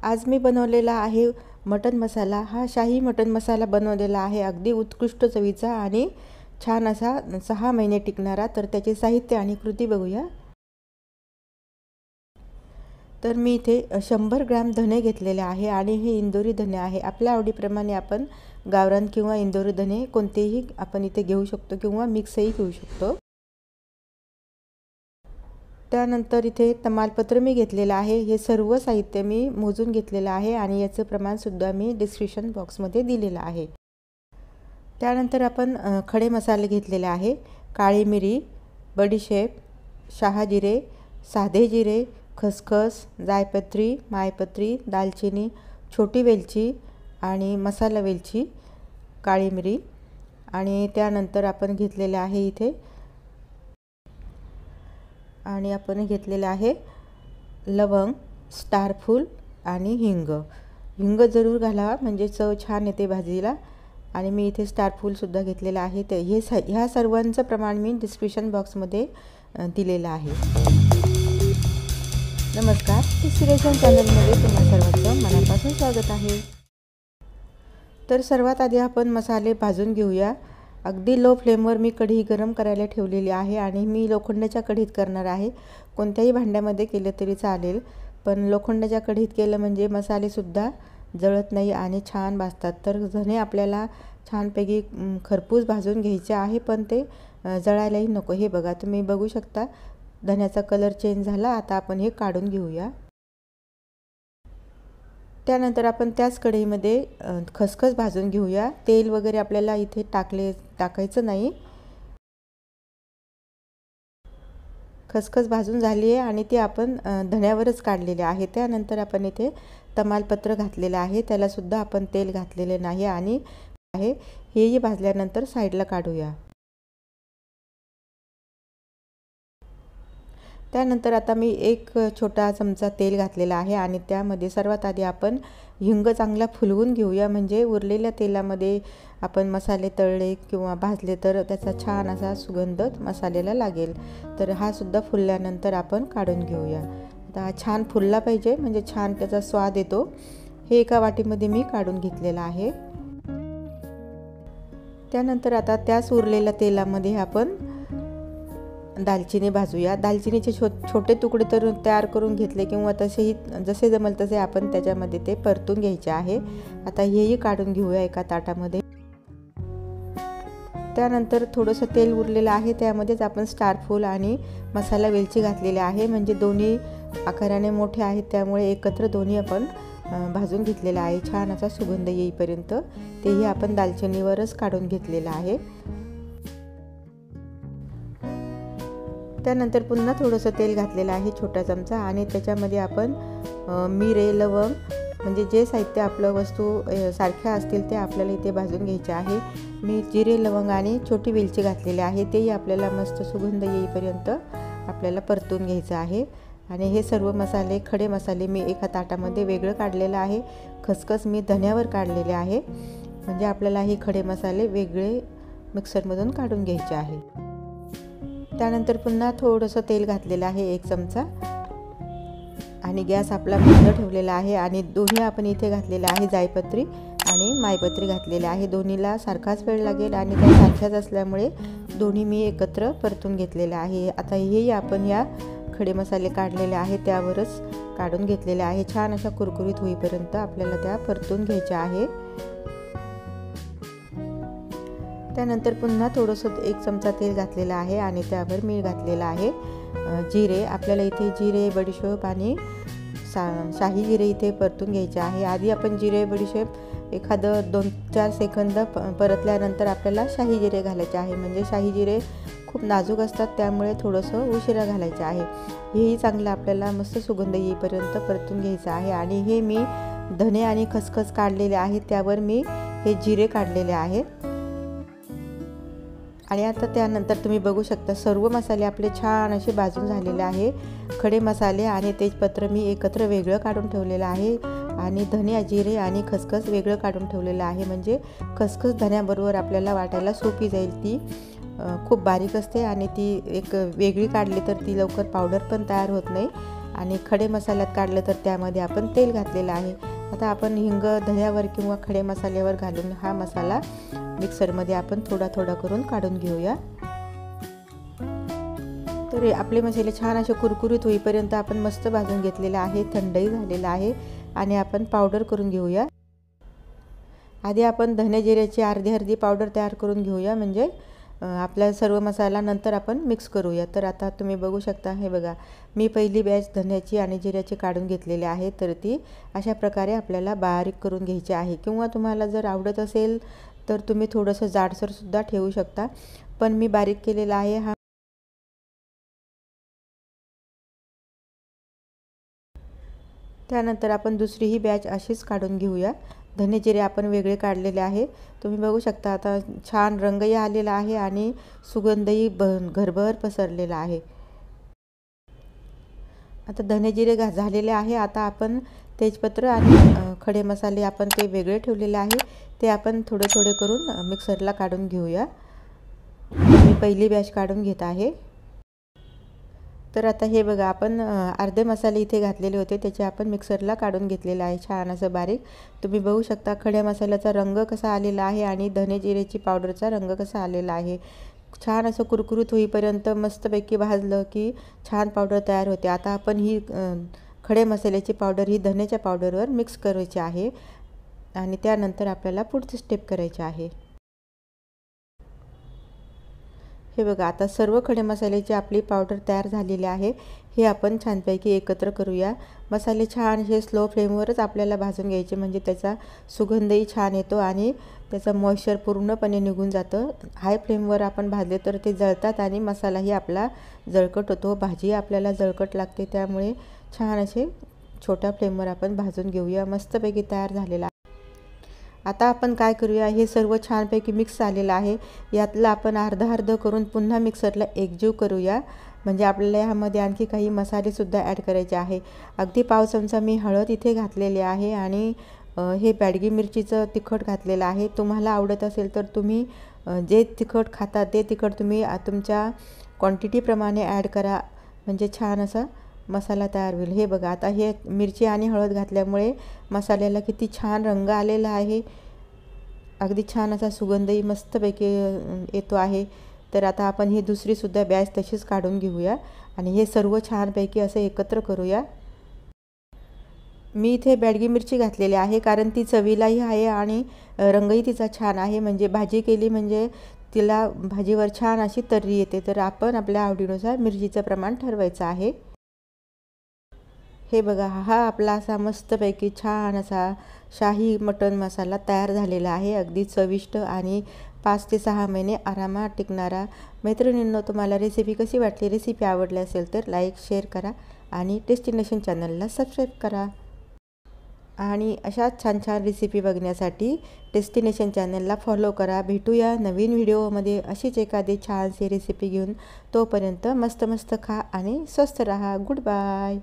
आज मी बनवलेला आहे मटन मसाला। हा शाही मटन मसाला बनवलेला आहे, अगदी उत्कृष्ट चवीचा आणि छान असा 6 महिने टिकणारा। तर त्याचे साहित्य आणि कृती बघूया। तर मी इथे 100 ग्रॅम धने घेतलेले आहे आणि हे इंदोरी धने आहे। आपल्या आवडीप्रमाणे आपण गावरान किंवा इंदोरी धने कोणतेही आपण इथे घेऊ शकतो किंवा मिक्सही घेऊ शकतो। त्यानंतर इथे तमालपत्र मी घेतलेला आहे। हे सर्व साहित्य मी मोजून घेतलेलं आहे आणि याचं प्रमाण सुद्धा मी डिस्क्रिप्शन बॉक्समध्ये दिलेलं आहे। त्यानंतर आपण खडे मसाले घेतलेले आहे। काळी मिरी, बडीशेप, शहाजिरे, साधे जिरे, खसखस, जायपत्री, मायपत्री, दालचिनी, छोटी वेलची आणि मसाला वेलची, काळी मिरी आणि त्यानंतर आपण घेतलेले आहे इथे आणि आपण घेतलेले आहे लवंग, स्टारफूल आणि हिंग। हिंग जरूर घालावा म्हणजे चव छान येते भाजीला। आणि मी इथे स्टारफूल सुद्धा घेतलेला आहे। ते ह्या सर्वांचं प्रमाण मी डिस्क्रिप्शन बॉक्समध्ये दिलेलं आहे। नमस्कार, टेस्टी चॅनलमध्ये तुम्हा सर्वांचं मनापासून स्वागत आहे। तर सर्वात आधी आपण मसाले भाजून घेऊया। अगदी लो फ्लेमवर मी कढई गरम करायला ठेवलेली आहे आणि मी लोखंडाच्या कढईत करणार आहे। कोणत्याही भांड्यामध्ये केलं तरी चालेल, पण लोखंडाच्या कढईत केलं म्हणजे मसाले सुद्धा जळत नाही आणि छान भाजतात। तर धने आपल्याला छानपैकी खरपूस भाजून घ्यायचे आहे, पण ते जळायलाही नको। हे बघा, तुम्ही बघू शकता धन्याचा कलर चेंज झाला। आता आपण हे काढून घेऊया। त्यानंतर आपण त्याच कढईमध्ये खसखस भाजून घेऊया। तेल वगैरे आपल्याला इथे टाकायचं नाही। खसखस भाजून झाली आहे आणि ती आपण धण्यावरच काढलेले आहे। त्यानंतर आपण इथे तमालपत्र घातलेलं आहे, त्याला सुद्धा आपण तेल घातलेले नाही आणि हेही भाजल्यानंतर साईडला काढूया। त्यानंतर आता मी 1 छोटा चमचा तेल घातलेला आहे आणि त्यामध्ये सर्वात आधी आपण हिंग चांगला फुलवून घेऊया, म्हणजे उरलेल्या तेलामध्ये आपण मसाले तळले किंवा भाजले तर त्याचा छान असा सुगंध मसाल्याला लागेल। तर हा सुद्धा फुलल्यानंतर आपण काढून घेऊया। आता छान फुलला पाहिजे म्हणजे छान त्याचा स्वाद येतो। हे एका वाटीमध्ये मी काढून घेतलेलं आहे। त्यानंतर आता त्याच उरलेल्या तेलामध्ये आपण दालचिनी भाजूया। दालचिनीचे छोटे तुकडे तर तयार करून घेतले किंवा जसे जमेल तसे आपण त्याच्यामध्ये ते परतून घ्यायचे आहे। आता हेही काढून घेऊया एका ताटामध्ये। त्यानंतर थोडंसं तेल उरलेलं आहे, त्यामध्येच आपण स्टारफूल आणि मसाला वेलची घातलेली आहे, म्हणजे दोन्ही आकाराने मोठे आहेत त्यामुळे एकत्र दोन्ही आपण भाजून घेतलेला आहे छान असा सुगंध येईपर्यंत। तेही आपण दालचिनीवरच काढून घेतलेलं आहे। त्यानंतर पुन्हा थोडंसं तेल घातलेलं आहे छोटा चमचा आणि त्याच्यामध्ये आपण मिरे, लवंग म्हणजे जे साहित्य आपलं वस्तू सारख्या असतील ते आपल्याला इथे भाजून घ्यायचे आहे। मी जिरे, लवंग आणि छोटी वेलची घातलेली आहे, तेही आपल्याला मस्त सुगंध येईपर्यंत आपल्याला परतून घ्यायचं आहे। आणि हे सर्व मसाले, खडे मसाले मी एका ताटामध्ये वेगळं काढलेलं आहे। खसखस मी धण्यावर काढलेले आहे, म्हणजे आपल्याला हे खडे मसाले वेगळे मिक्सरमधून काढून घ्यायचे आहे। त्यानंतर पुन्हा थोडंसं तेल घातलेलं आहे 1 चमचा आणि गॅस आपला मंद ठेवलेला आहे आणि दोन्ही आपण इथे घातलेले आहे जायपत्री आणि मायपत्री घातलेले आहे। दोन्हीला सारखाच वेळ लागेल आणि त्या सारख्याच असल्यामुळे दोन्ही मी एकत्र परतून घेतलेले आहे। आता हेही आपण या खडे मसाले काढलेले आहे त्यावरच काढून घेतलेले आहे। छान अशा कुरकुरीत होईपर्यंत आपल्याला त्या परतून घ्यायच्या आहे। त्यानंतर पुन्हा थोडंसं 1 चमचा तेल घातलेलं आहे आणि त्यावर मी घातलेलं आहे जिरे। आपल्याला इथे जिरे, बडीशेप आणि शाही जिरे इथे परतून घ्यायचे आहे। आधी आपण जिरे, बडीशेप एखादं 2-4 सेकंद परतल्यानंतर आपल्याला शाही जिरे घालायचे आहे, म्हणजे शाही जिरे खूप नाजूक असतात त्यामुळे थोडंसं उशिरा घालायचं आहे। हेही चांगलं आपल्याला मस्त सुगंध येईपर्यंत परतून घ्यायचं आहे। आणि हे मी धने आणि खसखस काढलेले आहेत, त्यावर मी हे जिरे काढलेले आहे। आणि आता त्यानंतर तुम्ही बघू शकता सर्व मसाले आपले छान असे भाजून झालेले आहे। खडे मसाले आणि तेजपत्र मी एकत्र वेगळं काढून ठेवलेलं आहे आणि धने, जिरे आणि खसखस वेगळं काढून ठेवलेलं आहे, म्हणजे खसखस धन्याबरोबर आपल्याला वाटायला सोपी जाईल। ती खूप बारीक असते आणि ती एक वेगळी काढली तर ती लवकर पावडर पण तयार होत नाही आणि खडे मसाल्यात काढलं तर त्यामध्ये आपण तेल घातलेलं आहे। आता आपण हिंग धन्यावर किंवा खडे मसाल्यावर घालून हा मसाला मिक्सरमध्ये आपण थोडा थोडा करून काढून घेऊया। तर आपले मसाले छान असे कुरकुरीत होईपर्यंत आपण मस्त भाजून घेतलेले आहे, थंडही झालेला आहे आणि आपण पावडर करून घेऊया। आधी आपण धने जिऱ्याची अर्धी पावडर तयार करून घेऊया, म्हणजे आपला सर्व मसाला नंतर आपण मिक्स करूया। तर आता तुम्ही बघू शकता, हे बघा मी पहिली बॅच धन्याची आणि जिऱ्याची काढून घेतलेली आहे। तर ती अशा प्रकारे आपल्याला बारीक करून घ्यायची आहे, किंवा तुम्हाला जर आवडत असेल तर तुम्ही थोडंसं जाडसर सुद्धा ठेवू शकता, पण मी बारीक केलेला आहे हा। त्यानंतर आपण दुसरी ही बॅच अशीच काढून घेऊया। धने जिरे आपण वेगळे काढलेले आहे। तुम्ही बघू शकता आता छान रंगही आलेला आहे आणि सुगंधही घरभर पसरलेला आहे। आता धने जिरे झालेले आहे। आता आपण तेजपत्र आणि खडे मसाले आपण ते वेगळे ठेवलेले आहे, ते आपण थोडे थोडे करून मिक्सरला काढून घेऊया। मी पहिली बॅच काढून घेत आहे। तर आता हे बघा आपण अर्धे मसाले इथे घातलेले होते, त्याचे आपण मिक्सरला काढून घेतलेला आहे छान असं बारीक। तुम्ही बघू शकता खड्या मसाल्याचा रंग कसा आलेला आहे आणि धने जिरेची पावडरचा रंग कसा आलेला आहे। छान असं कुरकुरीत होईपर्यंत मस्तपैकी भाजलं की छान पावडर तयार होते। आता आपण ही खडे मसाल्याची पावडर ही धनेच्या पावडरवर मिक्स करायची आहे आणि त्यानंतर आपल्याला पुढची स्टेप करायची आहे। हे बघा आता सर्व खडे मसाल्याची आपली पावडर तयार झालेली आहे। हे आपण छानपैकी एकत्र करूया। मसाले छान हे स्लो फ्लेमवरच आपल्याला भाजून घ्यायचे, म्हणजे त्याचा सुगंधही छान येतो आणि त्याचा मॉइश्चर पूर्णपणे निघून जातं। हाय फ्लेमवर आपण भाजले तर ते जळतात आणि मसालाही आपला जळकट होतो, भाजी आपल्याला जळकट लागते। त्यामुळे छान असे छोट्या फ्लेमवर आपण भाजून घेऊया। मस्तपैकी तयार झालेला आहे। आता आपण काय करूया, हे सर्व छानपैकी मिक्स झालेलं आहे, यातलं आपण अर्ध करून पुन्हा मिक्सरला एकजीव करूया, म्हणजे आपल्याला यामध्ये आणखी काही मसालेसुद्धा ॲड करायचे आहे। अगदी पाव चमचा मी हळद इथे घातलेली आहे आणि हे बॅडगी मिरचीचं तिखट घातलेलं आहे। तुम्हाला आवडत असेल तर तुम्ही जे तिखट खाता ते तिखट तुम्ही तुमच्या क्वांटिटीप्रमाणे ॲड करा, म्हणजे छान असा मसाला तयार होईल। हे बघा आता हे मिरची आणि हळद घातल्यामुळे मसाल्याला किती छान रंग आलेला आहे, अगदी छान असा सुगंधही मस्तपैकी येतो आहे। तर आता आपण ही दुसरीसुद्धा बॅच तशीच काढून घेऊया आणि हे सर्व छानपैकी असं एकत्र करूया। मी इथे बॅडगी मिरची घातलेली आहे कारण ती चवीलाही आहे आणि रंगही तिचा छान आहे, म्हणजे भाजी केली म्हणजे तिला भाजीवर छान अशी तर्री येते। तर आपण आपल्या आवडीनुसार मिरचीचं प्रमाण ठरवायचं आहे। हे बघा हा आपला असा मस्तपैकी छान असा शाही मटण मसाला तयार झालेला आहे, अगदी चविष्ट आणि 5 ते 6 महिने आरामात टिकणारा। मैत्रिणींनो, तुम्हाला रेसिपी कशी वाटली? रेसिपी आवडली असेल तर लाईक शेअर करा आणि टेस्टिनेशन चॅनलला सबस्क्राईब करा। आणि अशाच छान छान रेसिपी बघण्यासाठी डेस्टिनेशन चॅनलला फॉलो करा। भेटूया नवीन व्हिडिओमध्ये अशीच एखादी छानशी रेसिपी घेऊन। तोपर्यंत मस्त मस्त खा आणि स्वस्थ रहा। Good bye.